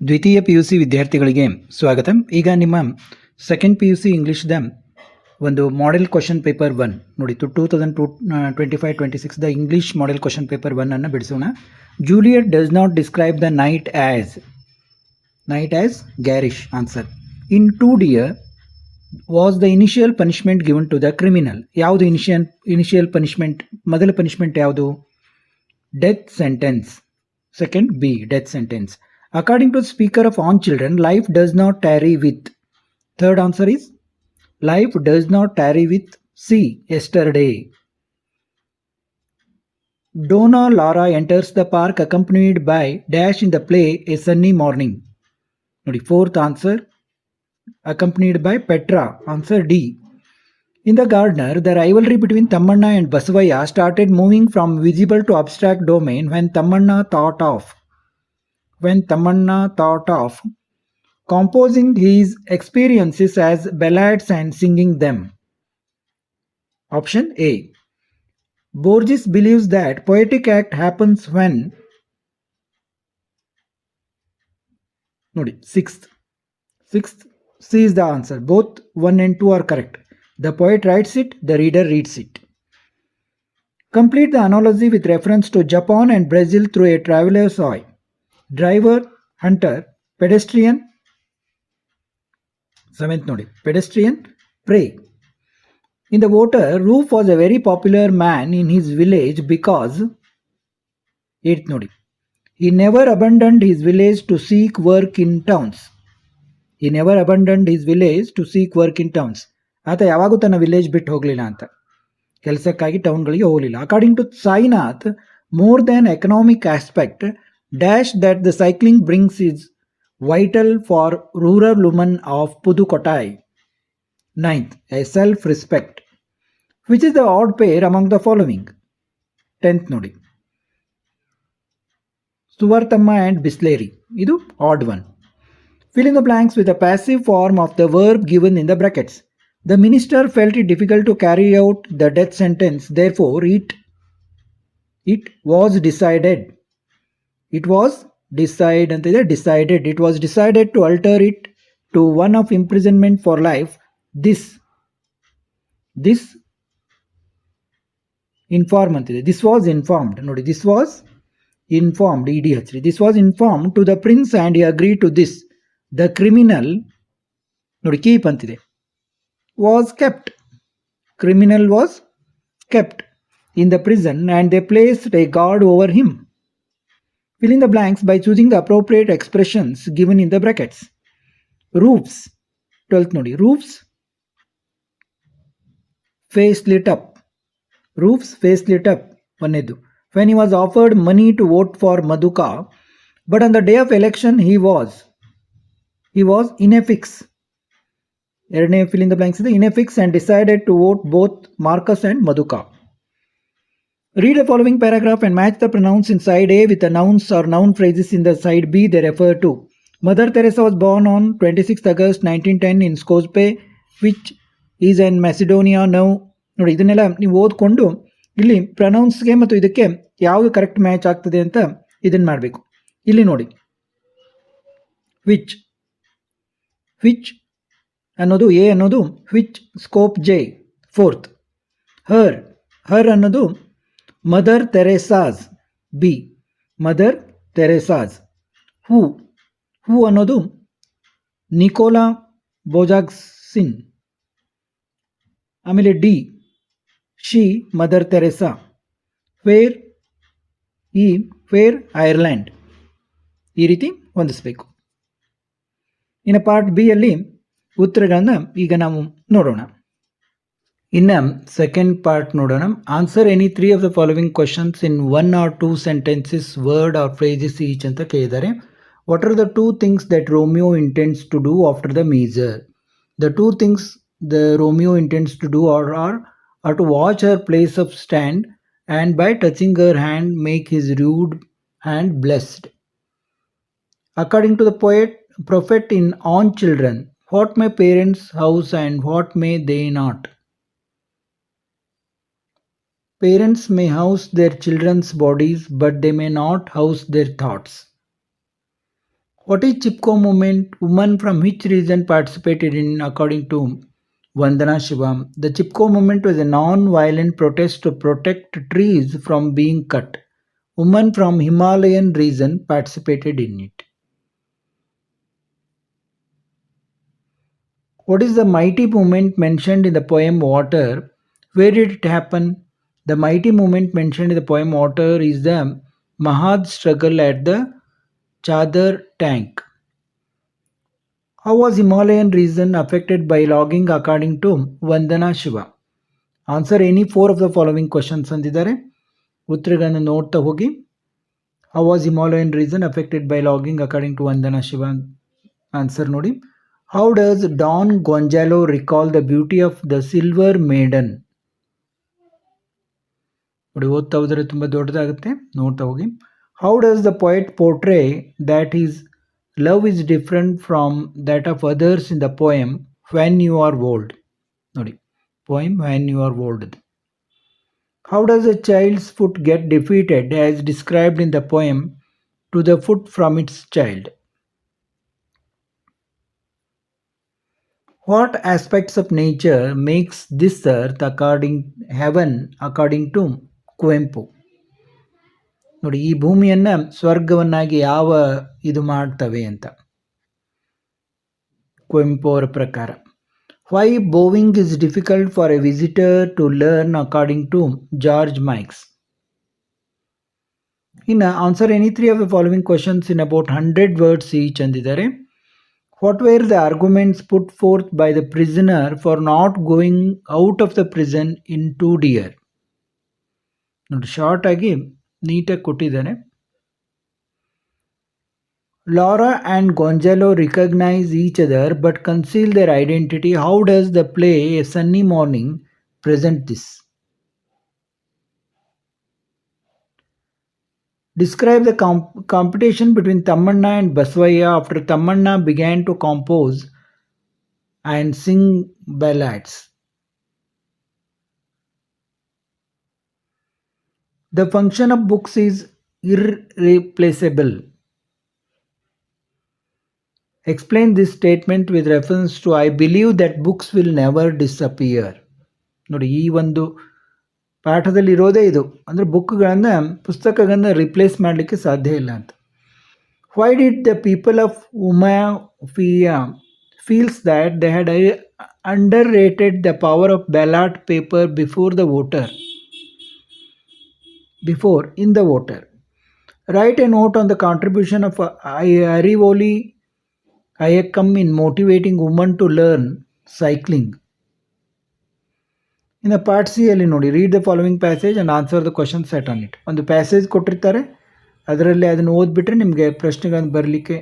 ದ್ವಿತೀಯ P U C ವಿದ್ಯಾರ್ಥಿಗಳಿಗೆ ಸ್ವಾಗತ. ಈಗ ನಿಮ್ಮ ಸೆಕೆಂಡ್ ಪಿ ಯು ಸಿ ಇಂಗ್ಲೀಷ್ದ ಒಂದು ಮಾಡೆಲ್ ಕ್ವಶನ್ ಪೇಪರ್ 1 ನೋಡಿ 2025-26 ದ ಇಂಗ್ಲೀಷ್ ಮಾಡೆಲ್ ಕ್ವಶನ್ ಪೇಪರ್ 1 ಅನ್ನು ಬಿಡಿಸೋಣ. Juliet does not describe the night as garish. Answer: in 2 dear was the initial punishment given to the criminal. ಯಾವುದು ಇನಿಷಿಯಲ್ ಪನಿಷ್ಮೆಂಟ್? ಮೊದಲ punishment ಯಾವುದು? Death sentence. Second B, death sentence. According to the speaker of On Children, life does not tarry with. Third answer is life does not tarry with C, yesterday. Donna Laura enters the park accompanied by dash in the play a sunny morning. Fourth answer, accompanied by Petra. Answer D. In The Gardener, the rivalry between Tammanna and Basavaya started moving from visible to abstract domain when Tammanna thought of composing his experiences as ballads and singing them. Option A. Borges believes that poetic act happens when sixth C is the answer. Both 1 and 2 are correct. The poet writes it, the reader reads it. Complete the analogy with reference to Japan and Brazil through a traveler's eye. Driver, hunter, pedestrian. Seventh pedestrian, prey. In the water, Roof was a very popular man in his village because 8th he never abandoned his village to seek work in towns. ಆತ ಯಾವಾಗೂ ತನ್ನ village ಬಿಟ್ಟು ಹೋಗಲಿಲ್ಲ ಅಂತ, ಕೆಲಸಕ್ಕಾಗಿ ಟೌನ್ಗಳಿಗೆ ಹೋಗಲಿಲ್ಲ. According to Sainath, more than economic aspect, dash that the cycling brings is vital for rural women of Pudukottai. 9th, a self-respect. Which is the odd pair among the following? 10th Suvartamma and Bisleri. Idu odd one. Fill in the blanks with a passive form of the verb given in the brackets. The minister felt it difficult to carry out the death sentence, therefore it was decided. It was decided to alter it to one of imprisonment for life. This informed. This was informed. This was informed. This was informed to the prince and he agreed to this. The criminal keep antide was kept. Criminal was kept in the prison and they placed a guard over him. Fill in the blanks by choosing the appropriate expressions given in the brackets. Roofs. 12th roofs face lit up. Roofs face lit up. When he was offered money to vote for Madhuka, but on the day of election he was ineffix. Fill in the blanks is ineffix and decided to vote both Marcus and Madhuka. Read the following paragraph and match the pronouns in side A with the nouns or noun phrases in the side B they refer to. Mother Teresa was born on 26th August 1910 in Skopje, which is in Macedonia now. ಇದನ್ನೆಲ್ಲ ನೀವು ಓದ್ಕೊಂಡು ಇಲ್ಲಿ ಪ್ರನೌನ್ಸ್ಗೆ ಮತ್ತು ಇದಕ್ಕೆ ಯಾವುದು correct match ಆಗ್ತದೆ ಅಂತ ಇದನ್ನು ಮಾಡಬೇಕು. ಇಲ್ಲಿ ನೋಡಿ, ವಿಚ್ ಅನ್ನೋದು ಎ ಅನ್ನೋದು ವಿಚ್ ಸ್ಕೋಪ್ಜೆ. 4th ಹರ್ ಅನ್ನೋದು Mother Teresa's. B Mother Teresa's. Who ಅನ್ನೋದು ನಿಕೋಲಾ ಬೋಜಾಗ್ಸಿನ್. ಆಮೇಲೆ D she Mother Teresa. Fair Ireland. ಈ ರೀತಿ ಹೊಂದಿಸಬೇಕು. ಇನ್ನು ಪಾರ್ಟ್ ಬಿ ಅಲ್ಲಿ ಉತ್ತರಗಳನ್ನು ಈಗ ನಾವು ನೋಡೋಣ. ಇನ್ನು ಸೆಕೆಂಡ್ ಪಾರ್ಟ್ ನೋಡೋಣ. Answer any 3 of the following questions in 1 or 2 sentences, word or phrases each ಅಂತ ಕೇಳಿದ್ದಾರೆ. What are the 2 things that Romeo intends to do after the measure? The 2 things the Romeo intends to do are to watch her place of stand and by touching her hand make his rude hand blessed. According to the prophet in On Children, what may parents house and what may they not? Parents may house their children's bodies, but they may not house their thoughts. What is Chipko movement? Women from which region participated in according to Vandana Shivam? The Chipko movement was a non-violent protest to protect trees from being cut. Women from Himalayan region participated in it. What is the mighty movement mentioned in the poem Water? Where did it happen? The mighty movement mentioned in the poem Water is the Mahad struggle at the Chadar tank. How was Himalayan region affected by logging according to Vandana Shiva? Answer any four of the following questions ಅಂದಿದ್ದಾರೆ ಉತ್ತರಗಳನ್ನು ನೋಡ್ತಾ ಹೋಗಿ. How was Himalayan region affected by logging according to Vandana Shiva? Answer ನೋಡಿ. How does Don Gonzalo recall the beauty of the Silver Maiden? ನೋಡಿ ಓದ್ತಾ ಹೋದರೆ ತುಂಬ ದೊಡ್ಡದಾಗುತ್ತೆ, ನೋಡ್ತಾ ಹೋಗಿ. How does the poet portray that his love is different from that of others in the poem When You Are Old? ನೋಡಿ poem When You Are Old. How does a child's foot get defeated as described in the poem To the Foot from Its Child? What aspects of nature makes this earth heaven according to Kuvempu? ನೋಡಿ ಈ ಭೂಮಿಯನ್ನ ಸ್ವರ್ಗವನ್ನಾಗಿ ಯಾವ ಇದು ಮಾಡ್ತವೆ ಅಂತ ಕುವೆಂಪು ಅವರ ಪ್ರಕಾರ. Why bowing is difficult for a visitor to learn according to George Mikes? Answer any three of the following questions in about 100 words each ಅಂದಿದ್ದಾರೆ. What were the arguments put forth by the prisoner for not going out of the prison in 2 year? ನೋಡಿ short ಆಗಿ ನೀಟಾಗಿ ಕೊಟ್ಟಿದ್ದಾನೆ. Laura and Gonzalo recognize each other but conceal their identity. How does the play A Sunny Morning present this? Describe the competition between Tammanna and Basavaya after Tammanna began to compose and sing ballads. The function of books is irreplaceable. Explain this statement with reference to I believe that books will never disappear. ನೋಡಿ ಈ ಒಂದು ಪಾಠದಲ್ಲಿ ಇರೋದೇ ಇದು, ಅಂದರೆ ಬುಕ್ಗಳನ್ನು ಪುಸ್ತಕಗಳನ್ನು replace ಮಾಡಲಿಕ್ಕೆ ಸಾಧ್ಯ ಇಲ್ಲ ಅಂತ. Why did the people of Umafia feels that they had underrated the power of ballot paper before in the voter? Write a note on the contribution of Arivoli Ayakam in motivating women to learn cycling. ಇನ್ನು part C ಅಲ್ಲಿ ನೋಡಿ read the following passage and answer the question set on it. ಒಂದು passage ಕೊಟ್ಟಿರ್ತಾರೆ, ಅದರಲ್ಲಿ ಅದನ್ನು ಓದ್ಬಿಟ್ರೆ ನಿಮಗೆ ಪ್ರಶ್ನೆಗಳನ್ನು ಬರಲಿಕ್ಕೆ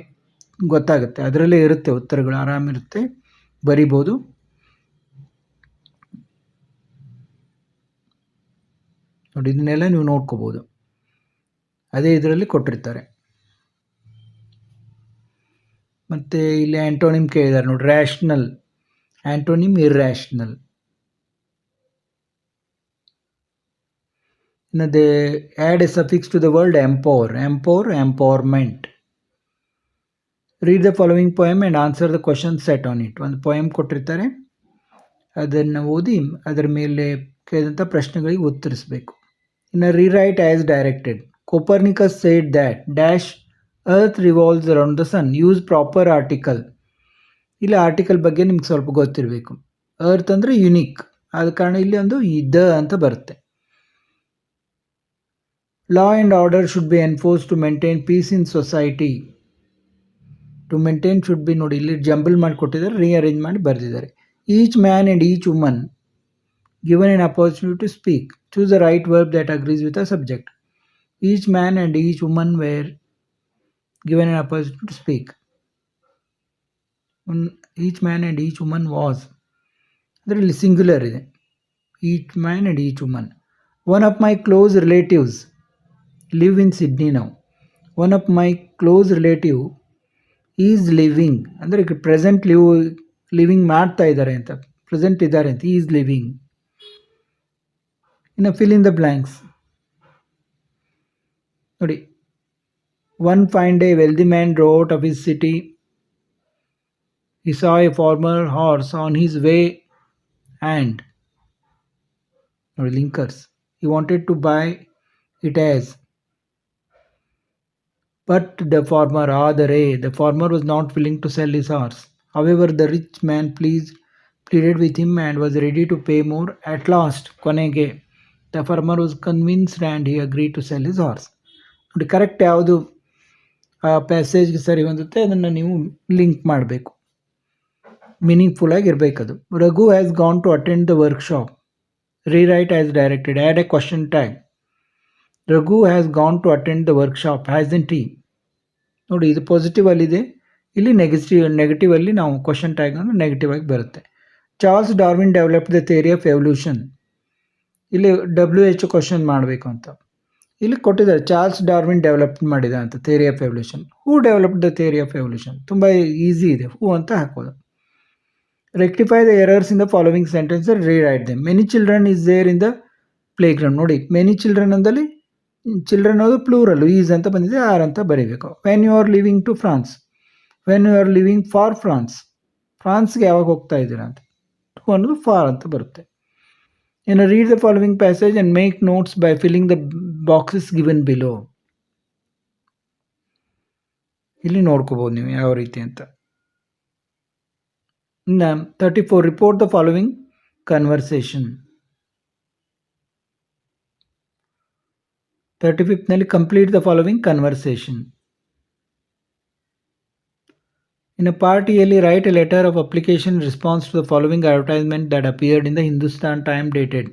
ಗೊತ್ತಾಗುತ್ತೆ. ಅದರಲ್ಲೇ ಇರುತ್ತೆ ಉತ್ತರಗಳು, ಆರಾಮಿರುತ್ತೆ, ಬರಿಬೋದು. ನೋಡಿ ಇದನ್ನೆಲ್ಲ ನೀವು ನೋಡ್ಕೋಬೋದು, ಅದೇ ಇದರಲ್ಲಿ ಕೊಟ್ಟಿರ್ತಾರೆ. ಮತ್ತು ಇಲ್ಲಿ ಆ್ಯಂಟೋನಿಮ್ ಕೇಳಿದ್ದಾರೆ ನೋಡಿ, rational antonym irrational. they add a suffix to the word empower, empowerment. Read the following poem and answer the question set on it. ಒಂದು ಪೊಯಮ್ ಕೊಟ್ಟಿರ್ತಾರೆ, ಅದನ್ನು ಓದಿ ಅದರ ಮೇಲೆ ಕೇಳಿದಂಥ ಪ್ರಶ್ನೆಗಳಿಗೆ ಉತ್ತರಿಸಬೇಕು. ಇನ್ನು rewrite as directed. Copernicus said that dash earth revolves around the sun. Use proper article. ಇಲ್ಲಿ article ಬಗ್ಗೆ ನಿಮ್ಗೆ ಸ್ವಲ್ಪ ಗೊತ್ತಿರಬೇಕು. ಅರ್ತ್ ಅಂದರೆ ಯುನಿಕ್, ಆದ ಕಾರಣ ಇಲ್ಲಿ ಒಂದು ದ ಅಂತ ಬರುತ್ತೆ. Law and order should be enforced to maintain peace in society. To maintain should be ನೋಡಿ ಇಲ್ಲಿ ಜಂಬಲ್ ಮಾಡಿ ಕೊಟ್ಟಿದ್ದಾರೆ, ರೀಅರೇಂಜ್ ಮಾಡಿ ಬರೆದಿದ್ದಾರೆ. Each man and each woman given an opportunity to speak. Choose the right verb that agrees with the subject. Each man and each woman were given an opportunity to speak. Each man and each woman was, ಅದರಲ್ಲಿ singular ಇದೆ. Each man and each woman. One of my close relatives live in Sydney now. One of my close relative is living ಅಂದರೆ present living ಮಾಡ್ತಾ ಇದ್ದಾರೆ ಅಂತ, present ಇದ್ದಾರೆ ಅಂತ, is living. ಇನ್ನು fill in the blanks ನೋಡಿ, One fine day, a wealthy man drove out of his city. He saw a farmer horse on his way and linkers. He wanted to buy it as, but the farmer was not willing to sell his horse. However, the rich man pleaded with him and was ready to pay more. At last, ಕೊನೆಗೆ the farmer was convinced and he agreed to sell his horse. ನೋಡಿ, correct ಯಾವುದು ಆ ಪ್ಯಾಸೇಜ್ಗೆ ಸರಿ ಹೊಂದುತ್ತೆ ಅದನ್ನು ನೀವು link ಮಾಡಬೇಕು. ಮೀನಿಂಗ್ಫುಲ್ ಆಗಿರಬೇಕದು. Raghu has gone to attend the workshop. Rewrite as directed. Add a question tag. Raghu has gone to attend the workshop. Hasn't he? ನೋಡಿ, ಇದು ಪಾಸಿಟಿವ್ ಅಲ್ಲಿದೆ, ಇಲ್ಲಿ ನೆಗೆಟಿವ್ ಅಲ್ಲಿ ನಾವು ಕ್ವಶನ್ ಟ್ಯಾಗ್ ಅನ್ನು ನೆಗೆಟಿವ್ ಆಗಿ ಬರುತ್ತೆ. Charles Darwin developed the theory of evolution. ಇಲ್ಲಿ WHO ಕ್ವಶನ್ ಮಾಡಬೇಕು ಅಂತ ಇಲ್ಲಿ ಕೊಟ್ಟಿದ್ದಾರೆ. ಚಾರ್ಲ್ಸ್ ಡಾರ್ವಿನ್ ಡೆವಲಪ್ ಮಾಡಿದ ಅಂತ theory of evolution. Who developed the theory of evolution? ತುಂಬ ಈಸಿ ಇದೆ, ಹೂ ಅಂತ ಹಾಕೋದು. Rectify the errors in the following sentence, rewrite them. Many children is there in the play ground. ನೋಡಿ, many children ಅಂದಲ್ಲಿ children ಅದು plural, is ಅಂತ ಬಂದಿದೆ, are ಅಂತ ಬರೀಬೇಕು. When you are living to France. When you are living for France. ಫ್ರಾನ್ಸ್ಗೆ ಯಾವಾಗ ಹೋಗ್ತಾ ಇದ್ದೀರಾ ಅಂತ, ಟು ಅನ್ನೋದು ಫಾರ್ ಅಂತ ಬರುತ್ತೆ. ಇನ್ನು read the following passage and make notes by filling the boxes given below. ಇಲ್ಲಿ ನೋಡ್ಕೋಬೋದು ನೀವು ಯಾವ ರೀತಿ ಅಂತ. ಇನ್ನು 34, ರಿಪೋರ್ಟ್ ದ ಫಾಲೋವಿಂಗ್ ಕನ್ವರ್ಸೇಷನ್. 35ನಲ್ಲಿ ಕಂಪ್ಲೀಟ್ ದ ಫಾಲೋವಿಂಗ್ ಕನ್ವರ್ಸೇಷನ್. ಇನ್ನು ಪಾರ್ಟ್ ಎಲ್ಲಿ write a letter of application response to the following advertisement that appeared in the Hindustan time dated.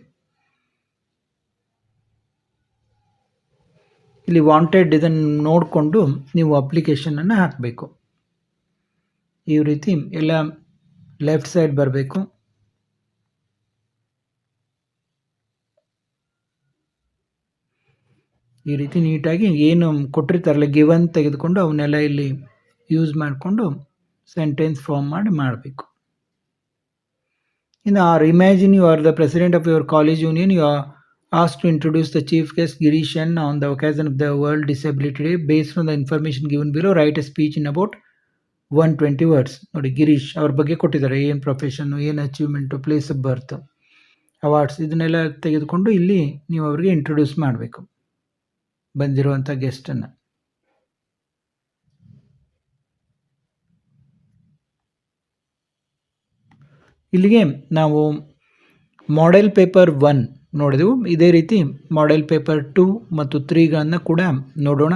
ಇಲ್ಲಿ ವಾಂಟೆಡ್ ಇದನ್ನು ನೋಡಿಕೊಂಡು ನೀವು ಅಪ್ಲಿಕೇಶನನ್ನು ಹಾಕಬೇಕು. ಈ ರೀತಿ ಎಲ್ಲ ಲೆಫ್ಟ್ ಸೈಡ್ ಬರಬೇಕು. ಈ ರೀತಿ ನೀಟಾಗಿ ಏನು ಕೊಟ್ಟಿರ್ತಾರಲ್ಲ ಗಿವನ್ ತೆಗೆದುಕೊಂಡು ಅವನ್ನೆಲ್ಲ ಇಲ್ಲಿ ಯೂಸ್ ಮಾಡಿಕೊಂಡು ಸೆಂಟೆನ್ಸ್ ಫಾರ್ಮ್ ಮಾಡಬೇಕು. ಇನ್ನು imagine you are the president of your college union. You are asked to introduce the chief guest Girishan on the occasion of the World Disability Day. Based on the information given below, write a speech in about 120 words. ನೋಡಿ, ಗಿರೀಶ್ ಅವ್ರ ಬಗ್ಗೆ ಕೊಟ್ಟಿದ್ದಾರೆ. ಏನು profession, ಏನು achievement, place of birth, awards, ಇದನ್ನೆಲ್ಲ ತೆಗೆದುಕೊಂಡು ಇಲ್ಲಿ ನೀವು ಅವರಿಗೆ ಇಂಟ್ರೊಡ್ಯೂಸ್ ಮಾಡಬೇಕು ಬಂದಿರುವಂಥ ಗೆಸ್ಟನ್ನು. ಇಲ್ಲಿಗೆ ನಾವು ಮಾಡೆಲ್ ಪೇಪರ್ 1 ನೋಡಿದೆವು. ಇದೇ ರೀತಿ ಮಾಡೆಲ್ ಪೇಪರ್ 2 ಮತ್ತು 3ಗಳನ್ನು ಕೂಡ ನೋಡೋಣ.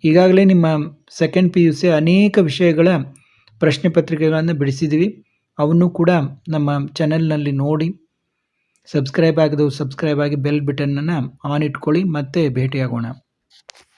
ಈಗಾಗಲೇ ನಿಮ್ಮ ಸೆಕೆಂಡ್ PUC ಅನೇಕ ವಿಷಯಗಳ ಪ್ರಶ್ನೆ ಪತ್ರಿಕೆಗಳನ್ನು ಬಿಡಿಸಿದ್ದೀವಿ. ಅವನ್ನು ಕೂಡ ನಮ್ಮ ಚಾನೆಲ್ನಲ್ಲಿ ನೋಡಿ. ಸಬ್ಸ್ಕ್ರೈಬ್ ಆಗಿ ಬೆಲ್ ಬಟನನ್ನು ಆನ್ ಇಟ್ಕೊಳ್ಳಿ. ಮತ್ತೆ ಭೇಟಿಯಾಗೋಣ.